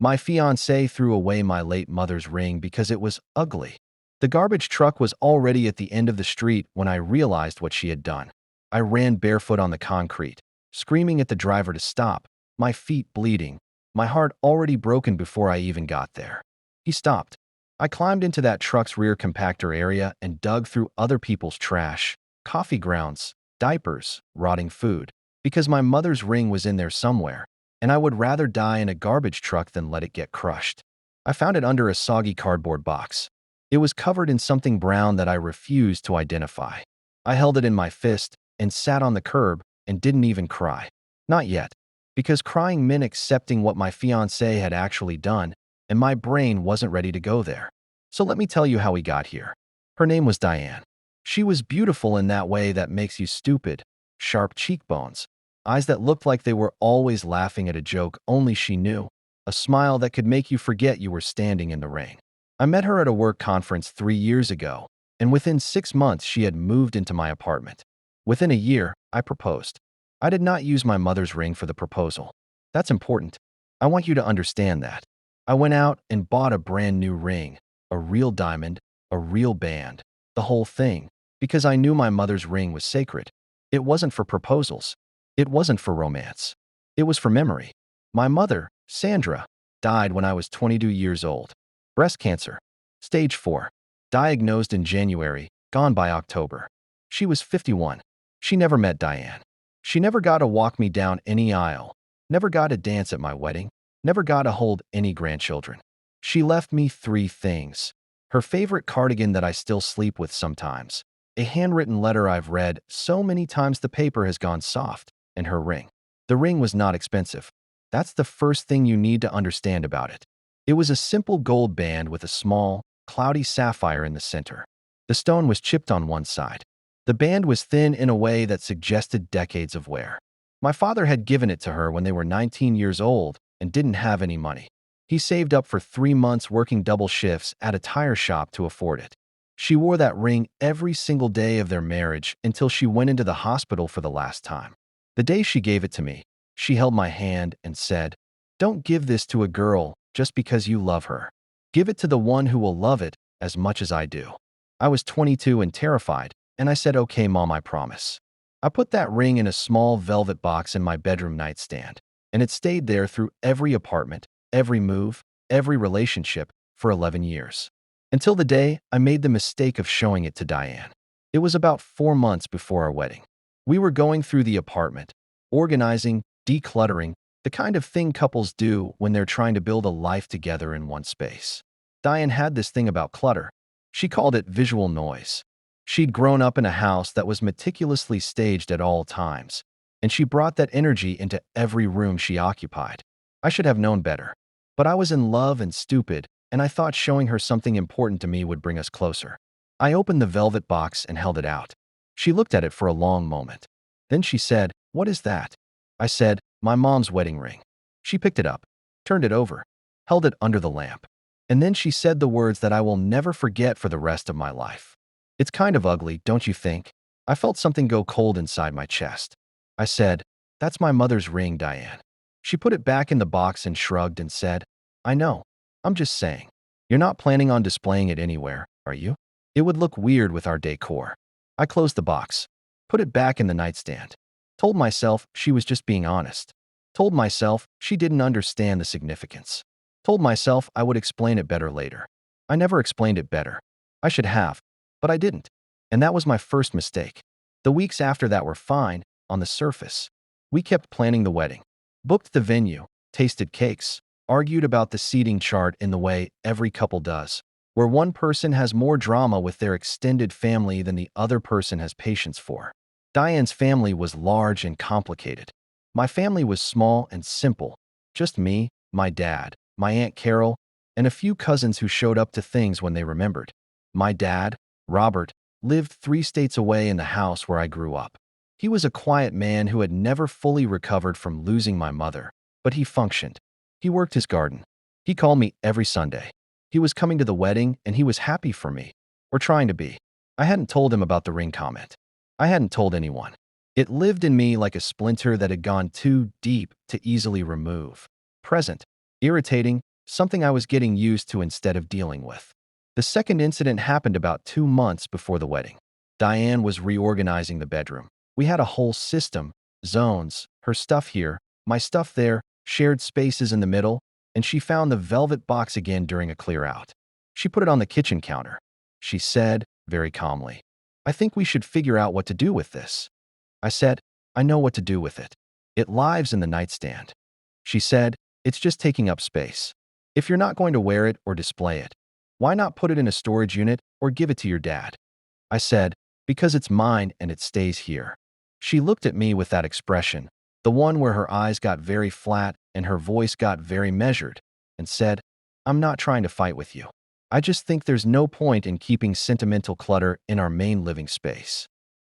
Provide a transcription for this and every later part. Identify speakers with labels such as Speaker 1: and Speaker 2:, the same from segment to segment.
Speaker 1: My fiancé threw away my late mother's ring because it was ugly. The garbage truck was already at the end of the street when I realized what she had done. I ran barefoot on the concrete, screaming at the driver to stop, my feet bleeding, my heart already broken before I even got there. He stopped. I climbed into that truck's rear compactor area and dug through other people's trash, coffee grounds, diapers, rotting food, because my mother's ring was in there somewhere, and I would rather die in a garbage truck than let it get crushed. I found it under a soggy cardboard box. It was covered in something brown that I refused to identify. I held it in my fist and sat on the curb and didn't even cry. Not yet, because crying meant accepting what my fiancé had actually done, and my brain wasn't ready to go there. So let me tell you how we got here. Her name was Diane. She was beautiful in that way that makes you stupid, sharp cheekbones, eyes that looked like they were always laughing at a joke only she knew, a smile that could make you forget you were standing in the rain. I met her at a work conference 3 years ago, and within 6 months she had moved into my apartment. Within a year, I proposed. I did not use my mother's ring for the proposal. That's important. I want you to understand that. I went out and bought a brand new ring, a real diamond, a real band, the whole thing, because I knew my mother's ring was sacred. It wasn't for proposals. It wasn't for romance. It was for memory. My mother, Sandra, died when I was 22 years old. Breast cancer, stage 4, diagnosed in January, gone by October. She was 51. She never met Diane. She never got to walk me down any aisle, never got to dance at my wedding, never got to hold any grandchildren. She left me 3 things. Her favorite cardigan that I still sleep with sometimes, a handwritten letter I've read so many times the paper has gone soft, and her ring. The ring was not expensive. That's the first thing you need to understand about it. It was a simple gold band with a small, cloudy sapphire in the center. The stone was chipped on one side. The band was thin in a way that suggested decades of wear. My father had given it to her when they were 19 years old and didn't have any money. He saved up for 3 months working double shifts at a tire shop to afford it. She wore that ring every single day of their marriage until she went into the hospital for the last time. The day she gave it to me, she held my hand and said, "Don't give this to a girl just because you love her. Give it to the one who will love it as much as I do." I was 22 and terrified, and I said, "Okay, Mom, I promise." I put that ring in a small velvet box in my bedroom nightstand, and it stayed there through every apartment, every move, every relationship for 11 years. Until the day I made the mistake of showing it to Diane. It was about 4 months before our wedding. We were going through the apartment, organizing, decluttering, the kind of thing couples do when they're trying to build a life together in one space. Diane had this thing about clutter. She called it visual noise. She'd grown up in a house that was meticulously staged at all times, and she brought that energy into every room she occupied. I should have known better, but I was in love and stupid, and I thought showing her something important to me would bring us closer. I opened the velvet box and held it out. She looked at it for a long moment. Then she said, "What is that?" I said, "My mom's wedding ring." She picked it up, turned it over, held it under the lamp, and then she said the words that I will never forget for the rest of my life. "It's kind of ugly, don't you think?" I felt something go cold inside my chest. I said, "That's my mother's ring, Diane." She put it back in the box and shrugged and said, "I know. I'm just saying. You're not planning on displaying it anywhere, are you? It would look weird with our decor." I closed the box, put it back in the nightstand. Told myself she was just being honest. Told myself she didn't understand the significance. Told myself I would explain it better later. I never explained it better. I should have, but I didn't. And that was my first mistake. The weeks after that were fine, on the surface. We kept planning the wedding, booked the venue, tasted cakes, argued about the seating chart in the way every couple does, where one person has more drama with their extended family than the other person has patience for. Diane's family was large and complicated. My family was small and simple. Just me, my dad, my Aunt Carol, and a few cousins who showed up to things when they remembered. My dad, Robert, lived 3 states away in the house where I grew up. He was a quiet man who had never fully recovered from losing my mother, but he functioned. He worked his garden. He called me every Sunday. He was coming to the wedding, and he was happy for me, or trying to be. I hadn't told him about the ring comment. I hadn't told anyone. It lived in me like a splinter that had gone too deep to easily remove. Present, irritating, something I was getting used to instead of dealing with. The second incident happened about 2 months before the wedding. Diane was reorganizing the bedroom. We had a whole system, zones, her stuff here, my stuff there, shared spaces in the middle, and she found the velvet box again during a clear out. She put it on the kitchen counter. She said, very calmly, "I think we should figure out what to do with this." I said, "I know what to do with it. It lives in the nightstand." She said, "It's just taking up space. If you're not going to wear it or display it, why not put it in a storage unit or give it to your dad?" I said, "Because it's mine and it stays here." She looked at me with that expression, the one where her eyes got very flat and her voice got very measured, and said, "I'm not trying to fight with you. I just think there's no point in keeping sentimental clutter in our main living space."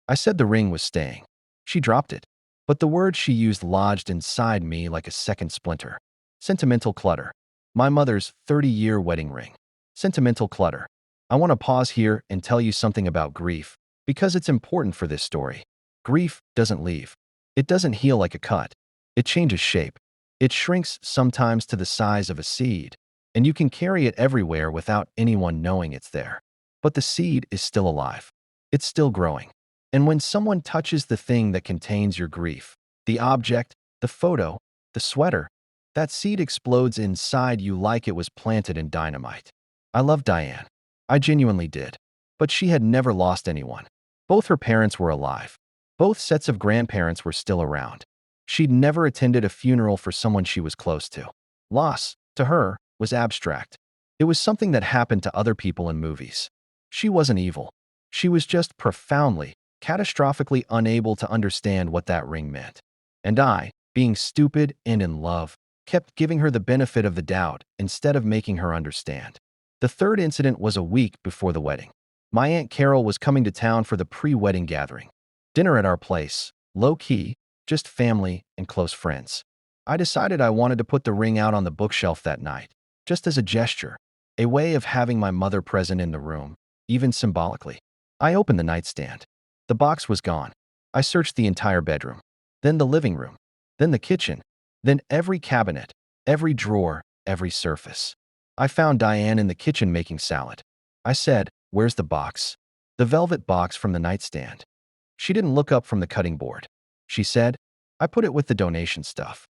Speaker 1: I said the ring was staying. She dropped it, but the word she used lodged inside me like a second splinter. Sentimental clutter. My mother's 30-year wedding ring. Sentimental clutter. I want to pause here and tell you something about grief, because it's important for this story. Grief doesn't leave. It doesn't heal like a cut. It changes shape. It shrinks sometimes to the size of a seed, and you can carry it everywhere without anyone knowing it's there. But the seed is still alive. It's still growing. And when someone touches the thing that contains your grief, the object, the photo, the sweater, that seed explodes inside you like it was planted in dynamite. I loved Diane. I genuinely did. But she had never lost anyone. Both her parents were alive. Both sets of grandparents were still around. She'd never attended a funeral for someone she was close to. Loss, to her, was abstract. It was something that happened to other people in movies. She wasn't evil. She was just profoundly, catastrophically unable to understand what that ring meant. And I, being stupid and in love, kept giving her the benefit of the doubt instead of making her understand. The third incident was a week before the wedding. My Aunt Carol was coming to town for the pre-wedding gathering. Dinner at our place, low-key, just family and close friends. I decided I wanted to put the ring out on the bookshelf that night, just as a gesture, a way of having my mother present in the room, even symbolically. I opened the nightstand. The box was gone. I searched the entire bedroom, then the living room, then the kitchen, then every cabinet, every drawer, every surface. I found Diane in the kitchen making salad. I said, "Where's the box?" "The velvet box from the nightstand." She didn't look up from the cutting board. She said, "I put it with the donation stuff."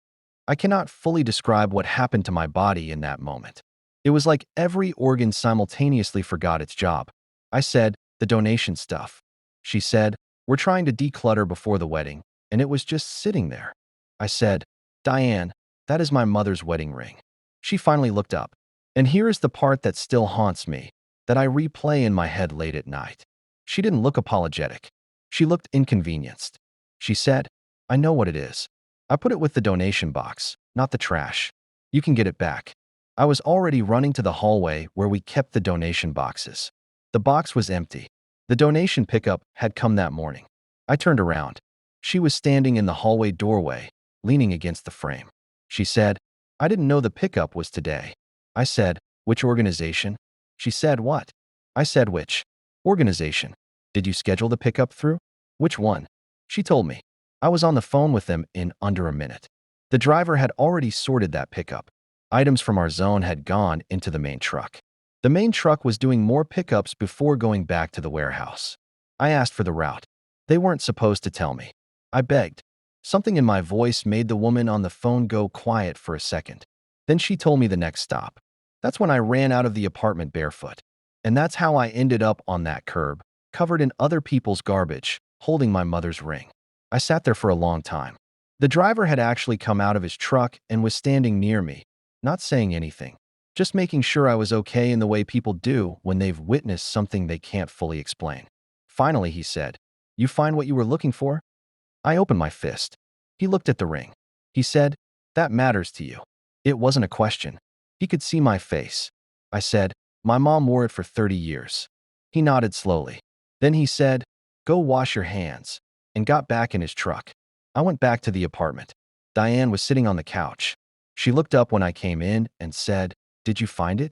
Speaker 1: I cannot fully describe what happened to my body in that moment. It was like every organ simultaneously forgot its job. I said, "The donation stuff." She said, "We're trying to declutter before the wedding, and it was just sitting there." I said, "Diane, that is my mother's wedding ring." She finally looked up. And here is the part that still haunts me, that I replay in my head late at night. She didn't look apologetic. She looked inconvenienced. She said, "I know what it is. I put it with the donation box, not the trash. You can get it back." I was already running to the hallway where we kept the donation boxes. The box was empty. The donation pickup had come that morning. I turned around. She was standing in the hallway doorway, leaning against the frame. She said, "I didn't know the pickup was today." I said, "Which organization?" She said, "What?" I said, "Which organization? Did you schedule the pickup through?" "Which one?" She told me. I was on the phone with them in under a minute. The driver had already sorted that pickup. Items from our zone had gone into the main truck. The main truck was doing more pickups before going back to the warehouse. I asked for the route. They weren't supposed to tell me. I begged. Something in my voice made the woman on the phone go quiet for a second. Then she told me the next stop. That's when I ran out of the apartment barefoot. And that's how I ended up on that curb, covered in other people's garbage, holding my mother's ring. I sat there for a long time. The driver had actually come out of his truck and was standing near me, not saying anything, just making sure I was okay in the way people do when they've witnessed something they can't fully explain. Finally, he said, "You find what you were looking for?" I opened my fist. He looked at the ring. He said, "That matters to you." It wasn't a question. He could see my face. I said, "My mom wore it for 30 years. He nodded slowly. Then he said, "Go wash your hands," and got back in his truck. I went back to the apartment. Diane was sitting on the couch. She looked up when I came in and said, "Did you find it?"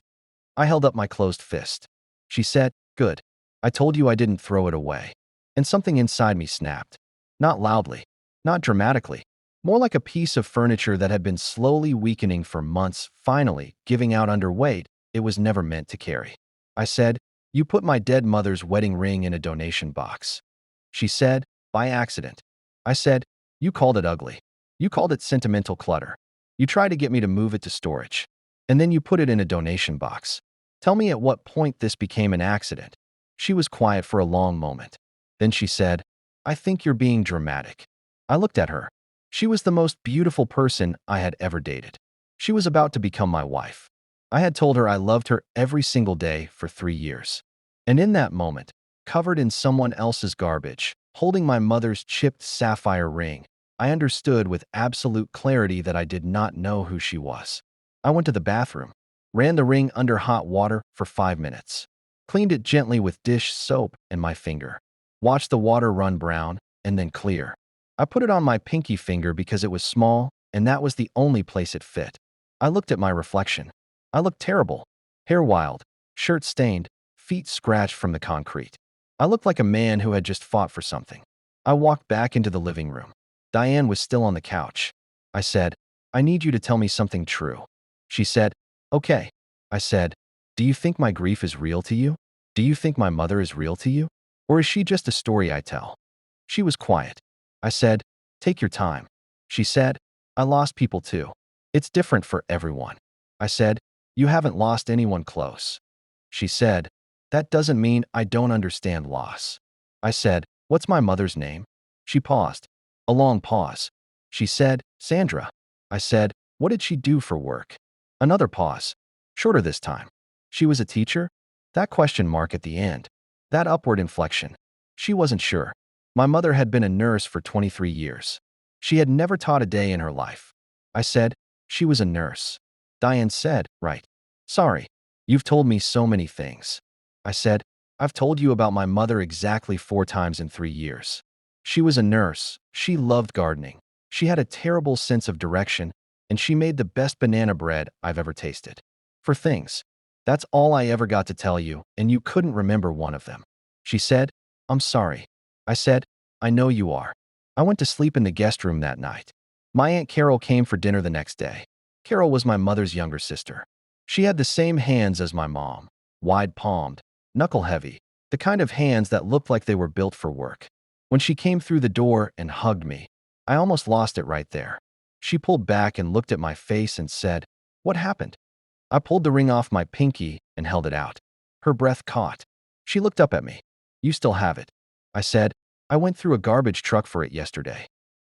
Speaker 1: I held up my closed fist. She said, "Good. I told you I didn't throw it away." And something inside me snapped. Not loudly, not dramatically, More like a piece of furniture that had been slowly weakening for months, finally giving out under weight it was never meant to carry. I said, "You put my dead mother's wedding ring in a donation box." She said, "By accident." I said, "You called it ugly. You called it sentimental clutter. You tried to get me to move it to storage. And then you put it in a donation box. Tell me at what point this became an accident." She was quiet for a long moment. Then she said, "I think you're being dramatic." I looked at her. She was the most beautiful person I had ever dated. She was about to become my wife. I had told her I loved her every single day for 3 years. And in that moment, covered in someone else's garbage, holding my mother's chipped sapphire ring, I understood with absolute clarity that I did not know who she was. I went to the bathroom, ran the ring under hot water for 5 minutes, cleaned it gently with dish soap and my finger, watched the water run brown and then clear. I put it on my pinky finger because it was small and that was the only place it fit. I looked at my reflection. I looked terrible. Hair wild, shirt stained, feet scratched from the concrete. I looked like a man who had just fought for something. I walked back into the living room. Diane was still on the couch. I said, "I need you to tell me something true." She said, "Okay." I said, "Do you think my grief is real to you? Do you think my mother is real to you? Or is she just a story I tell?" She was quiet. I said, "Take your time." She said, "I lost people too. It's different for everyone." I said, "You haven't lost anyone close." She said, "That doesn't mean I don't understand loss." I said, "What's my mother's name?" She paused. A long pause. She said, "Sandra." I said, "What did she do for work?" Another pause. Shorter this time. "She was a teacher?" That question mark at the end. That upward inflection. She wasn't sure. My mother had been a nurse for 23 years. She had never taught a day in her life. I said, "She was a nurse." Diane said, "Right. Sorry. You've told me so many things." I said, "I've told you about my mother exactly 4 times in 3 years. She was a nurse. She loved gardening. She had a terrible sense of direction, and she made the best banana bread I've ever tasted. For things. That's all I ever got to tell you, and you couldn't remember one of them." She said, "I'm sorry." I said, "I know you are." I went to sleep in the guest room that night. My Aunt Carol came for dinner the next day. Carol was my mother's younger sister. She had the same hands as my mom, wide-palmed, knuckle-heavy, the kind of hands that looked like they were built for work. When she came through the door and hugged me, I almost lost it right there. She pulled back and looked at my face and said, "What happened?" I pulled the ring off my pinky and held it out. Her breath caught. She looked up at me. "You still have it." I said, "I went through a garbage truck for it yesterday."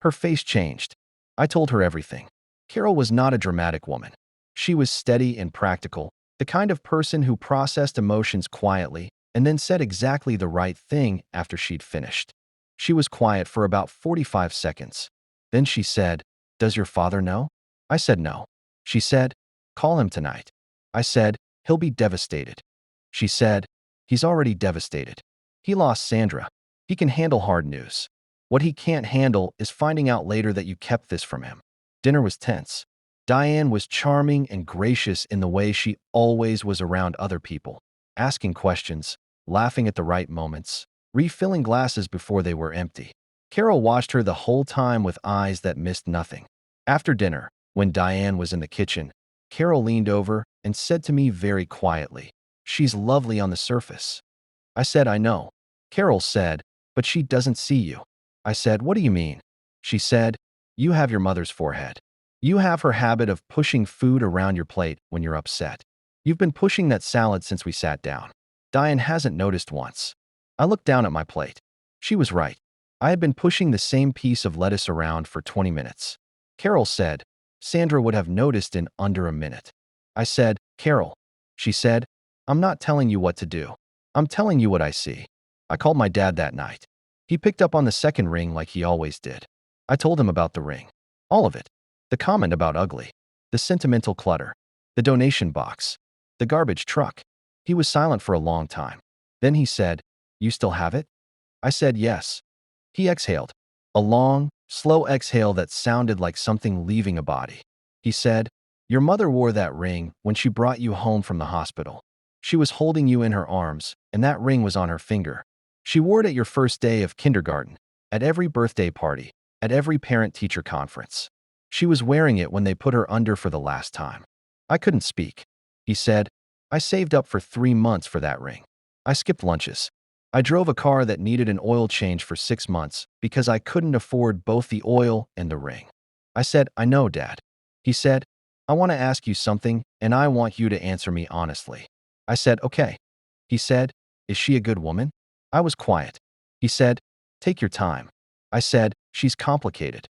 Speaker 1: Her face changed. I told her everything. Carol was not a dramatic woman. She was steady and practical, the kind of person who processed emotions quietly and then said exactly the right thing after she'd finished. She was quiet for about 45 seconds. Then she said, "Does your father know?" I said no. She said, "Call him tonight." I said, "He'll be devastated." She said, "He's already devastated. He lost Sandra. He can handle hard news. What he can't handle is finding out later that you kept this from him." Dinner was tense. Diane was charming and gracious in the way she always was around other people, asking questions, laughing at the right moments, refilling glasses before they were empty. Carol watched her the whole time with eyes that missed nothing. After dinner, when Diane was in the kitchen, Carol leaned over and said to me very quietly, "She's lovely on the surface." I said, "I know." Carol said, "But she doesn't see you." I said, "What do you mean?" She said, "You have your mother's forehead. You have her habit of pushing food around your plate when you're upset. You've been pushing that salad since we sat down." Diane hasn't noticed once. I looked down at my plate. She was right. I had been pushing the same piece of lettuce around for 20 minutes. Carol said, "Sandra would have noticed in under a minute." I said, "Carol." She said, "I'm not telling you what to do. I'm telling you what I see." I called my dad that night. He picked up on the second ring like he always did. I told him about the ring. All of it. The comment about ugly. The sentimental clutter. The donation box. The garbage truck. He was silent for a long time. Then he said, "You still have it?" I said yes. He exhaled. A long, slow exhale that sounded like something leaving a body. He said, "Your mother wore that ring when she brought you home from the hospital. She was holding you in her arms, and that ring was on her finger. She wore it at your first day of kindergarten, at every birthday party, at every parent-teacher conference. She was wearing it when they put her under for the last time. I couldn't speak. He said, I saved up for 3 months for that ring. I skipped lunches. I drove a car that needed an oil change for 6 months because I couldn't afford both the oil and the ring. I said, I know, Dad. He said, I want to ask you something, and I want you to answer me honestly. I said, okay. He said, is she a good woman? I was quiet. He said, take your time. I said, she's complicated.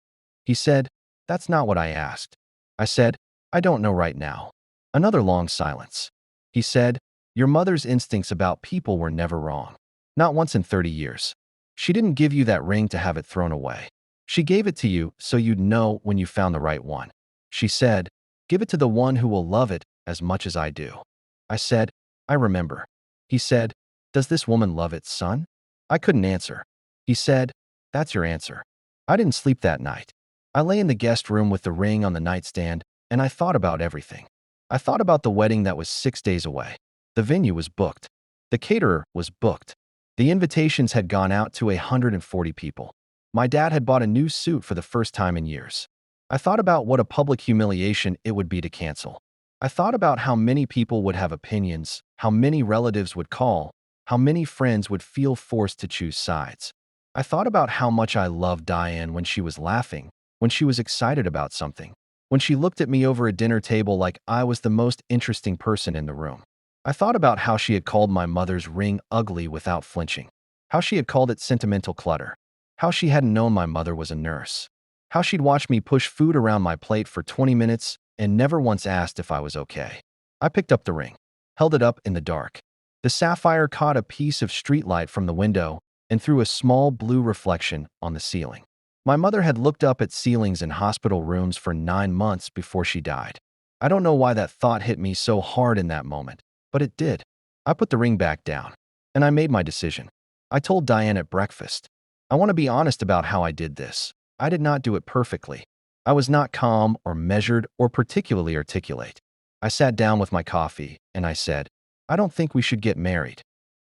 Speaker 1: He said, that's not what I asked. I said, I don't know right now. Another long silence. He said, your mother's instincts about people were never wrong. Not once in 30 years. She didn't give you that ring to have it thrown away. She gave it to you so you'd know when you found the right one. She said, give it to the one who will love it as much as I do. I said, I remember. He said, does this woman love its son? I couldn't answer. He said, that's your answer. I didn't sleep that night. I lay in the guest room with the ring on the nightstand, and I thought about everything. I thought about the wedding that was 6 days away. The venue was booked. The caterer was booked. The invitations had gone out to 140 people. My dad had bought a new suit for the first time in years. I thought about what a public humiliation it would be to cancel. I thought about how many people would have opinions, how many relatives would call, how many friends would feel forced to choose sides. I thought about how much I loved Diane when she was laughing, when she was excited about something, when she looked at me over a dinner table like I was the most interesting person in the room. I thought about how she had called my mother's ring ugly without flinching, how she had called it sentimental clutter, how she hadn't known my mother was a nurse, how she'd watched me push food around my plate for 20 minutes and never once asked if I was okay. I picked up the ring, held it up in the dark. The sapphire caught a piece of streetlight from the window and threw a small blue reflection on the ceiling. My mother had looked up at ceilings in hospital rooms for 9 months before she died. I don't know why that thought hit me so hard in that moment, but it did. I put the ring back down, and I made my decision. I told Diane at breakfast, I want to be honest about how I did this. I did not do it perfectly. I was not calm or measured or particularly articulate. I sat down with my coffee, and I said, I don't think we should get married.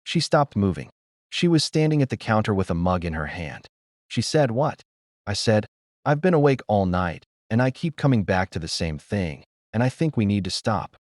Speaker 1: She stopped moving. She was standing at the counter with a mug in her hand. She said, what? I said, I've been awake all night, and I keep coming back to the same thing, and I think we need to stop.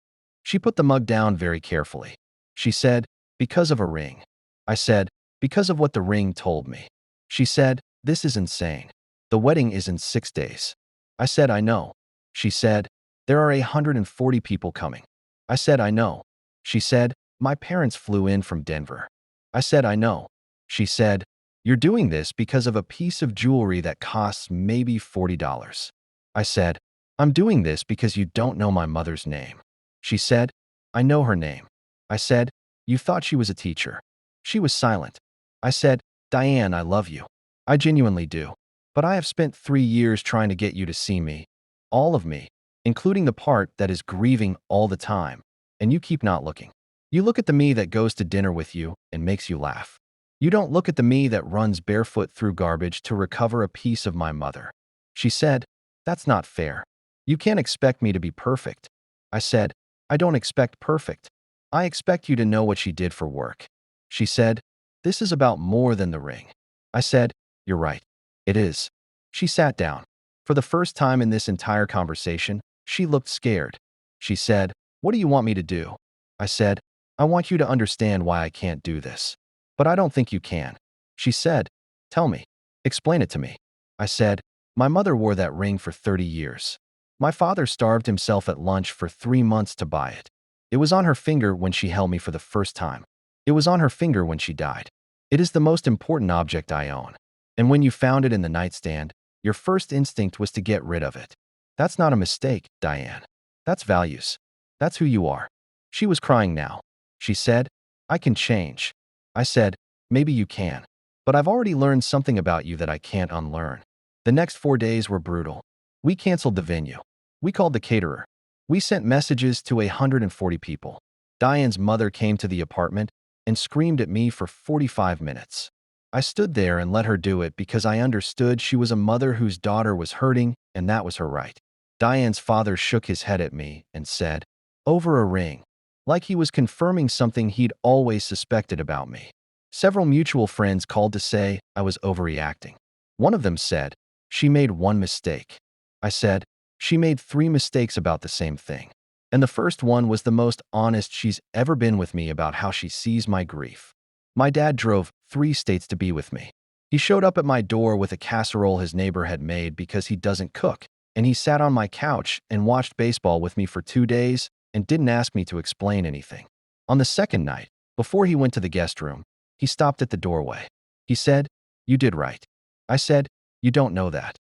Speaker 1: She put the mug down very carefully. She said, because of a ring. I said, because of what the ring told me. She said, this is insane. The wedding is in 6 days. I said, I know. She said, there are 140 people coming. I said, I know. She said, my parents flew in from Denver. I said, I know. She said, you're doing this because of a piece of jewelry that costs maybe $40. I said, I'm doing this because you don't know my mother's name. She said, I know her name. I said, you thought she was a teacher. She was silent. I said, Diane, I love you. I genuinely do. But I have spent 3 years trying to get you to see me. All of me, including the part that is grieving all the time. And you keep not looking. You look at the me that goes to dinner with you and makes you laugh. You don't look at the me that runs barefoot through garbage to recover a piece of my mother. She said, that's not fair. You can't expect me to be perfect. I said, I don't expect perfect. I expect you to know what she did for work. She said, this is about more than the ring. I said, you're right. It is. She sat down. For the first time in this entire conversation, she looked scared. She said, what do you want me to do? I said, I want you to understand why I can't do this. But I don't think you can. She said, tell me. Explain it to me. I said, my mother wore that ring for 30 years. My father starved himself at lunch for 3 months to buy it. It was on her finger when she held me for the first time. It was on her finger when she died. It is the most important object I own. And when you found it in the nightstand, your first instinct was to get rid of it. That's not a mistake, Diane. That's values. That's who you are. She was crying now. She said, I can change. I said, maybe you can. But I've already learned something about you that I can't unlearn. The next 4 days were brutal. We canceled the venue. We called the caterer. We sent messages to 140 people. Diane's mother came to the apartment and screamed at me for 45 minutes. I stood there and let her do it because I understood she was a mother whose daughter was hurting, and that was her right. Diane's father shook his head at me and said, over a ring, like he was confirming something he'd always suspected about me. Several mutual friends called to say I was overreacting. One of them said, She made one mistake. I said, she made 3 mistakes about the same thing. And the first one was the most honest she's ever been with me about how she sees my grief. My dad drove 3 states to be with me. He showed up at my door with a casserole his neighbor had made because he doesn't cook, and he sat on my couch and watched baseball with me for 2 days and didn't ask me to explain anything. On the second night, before he went to the guest room, he stopped at the doorway. He said, "You did right." I said, "You don't know that."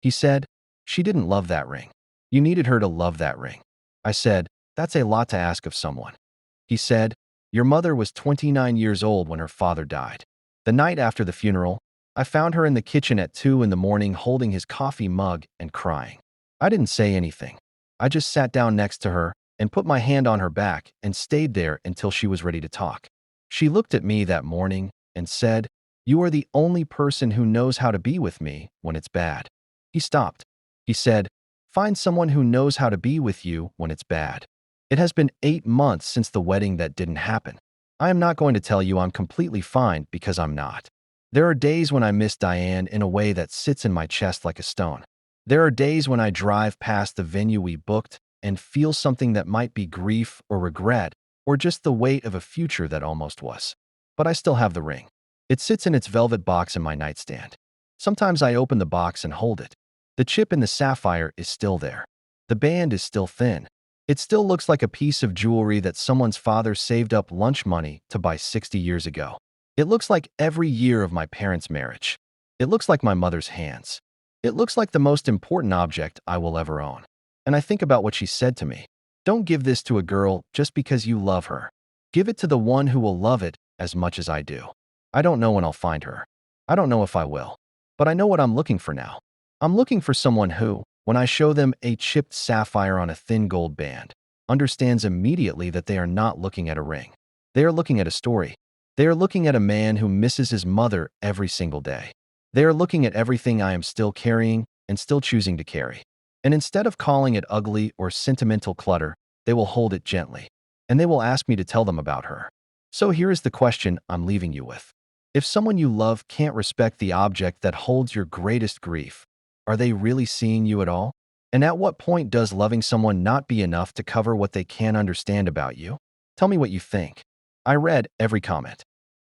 Speaker 1: He said, "She didn't love that ring. You needed her to love that ring." I said, "That's a lot to ask of someone." He said, "Your mother was 29 years old when her father died." The night after the funeral, I found her in the kitchen at 2 in the morning holding his coffee mug and crying. I didn't say anything. I just sat down next to her and put my hand on her back and stayed there until she was ready to talk. She looked at me that morning and said, "You are the only person who knows how to be with me when it's bad." He stopped. He said, "Find someone who knows how to be with you when it's bad." It has been 8 months since the wedding that didn't happen. I am not going to tell you I'm completely fine because I'm not. There are days when I miss Diane in a way that sits in my chest like a stone. There are days when I drive past the venue we booked and feel something that might be grief or regret or just the weight of a future that almost was. But I still have the ring. It sits in its velvet box in my nightstand. Sometimes I open the box and hold it. The chip in the sapphire is still there. The band is still thin. It still looks like a piece of jewelry that someone's father saved up lunch money to buy 60 years ago. It looks like every year of my parents' marriage. It looks like my mother's hands. It looks like the most important object I will ever own. And I think about what she said to me. Don't give this to a girl just because you love her. Give it to the one who will love it as much as I do. I don't know when I'll find her. I don't know if I will. But I know what I'm looking for now. I'm looking for someone who, when I show them a chipped sapphire on a thin gold band, understands immediately that they are not looking at a ring. They are looking at a story. They are looking at a man who misses his mother every single day. They are looking at everything I am still carrying and still choosing to carry. And instead of calling it ugly or sentimental clutter, they will hold it gently. And they will ask me to tell them about her. So here is the question I'm leaving you with. If someone you love can't respect the object that holds your greatest grief, are they really seeing you at all? And at what point does loving someone not be enough to cover what they can't understand about you? Tell me what you think. I read every comment.